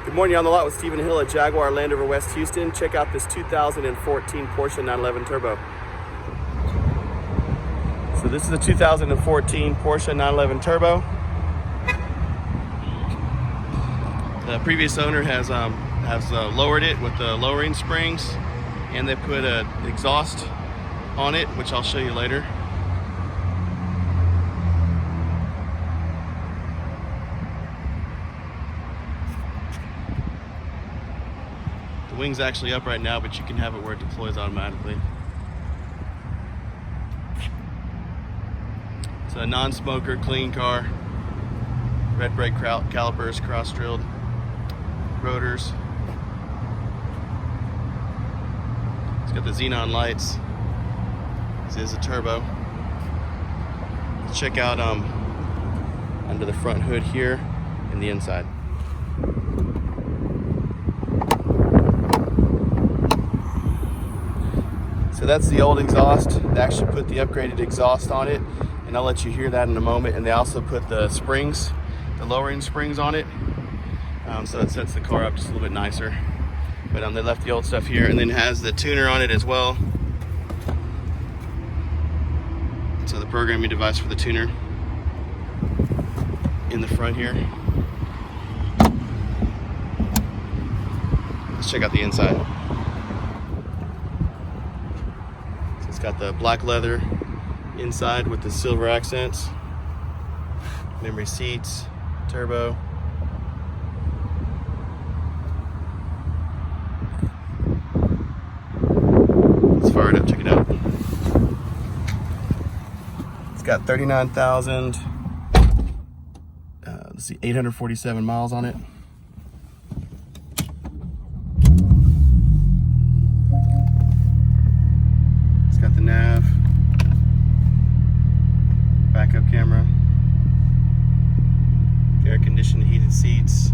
Good morning, you're on the lot with Stephen Hill at Jaguar Land Rover West Houston. Check out this 2014 Porsche 911 Turbo. So this is a 2014 Porsche 911 Turbo. The previous owner has lowered it with the lowering springs, and they put an exhaust on it, which I'll show you later. The wing's actually up right now, but you can have it where it deploys automatically. It's a non-smoker, clean car. Red brake calipers, cross-drilled rotors. It's got the xenon lights. This is a turbo. Let's check out under the front hood here and the inside. So that's the old exhaust. They actually put the upgraded exhaust on it, and I'll let you hear that in a moment. And they also put the springs, the lowering springs on it, so it sets the car up just a little bit nicer. But they left the old stuff here, and then has the tuner on it as well. So the programming device for the tuner in the front here. Let's check out the inside. So it's got the black leather inside with the silver accents, memory seats, turbo. Let's fire it up, check it out. It's got 847 miles on it. It's got the nav, backup camera, air conditioned heated seats.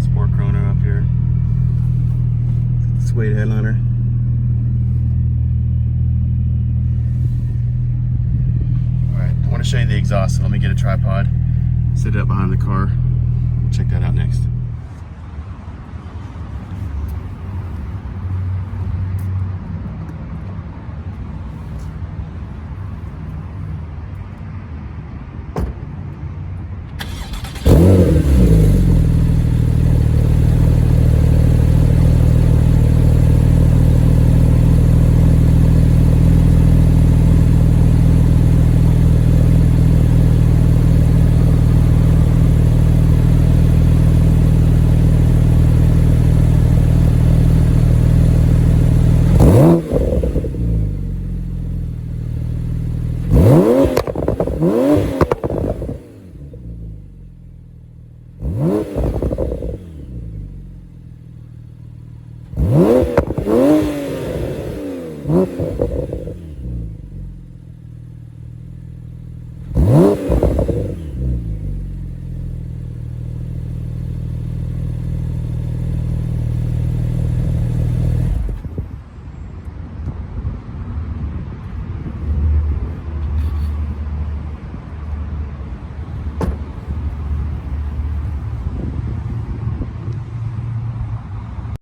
Sport chrono up here. Suede headliner. Alright, I want to show you the exhaust, so let me get a tripod, sit it up behind the car. We'll check that out next.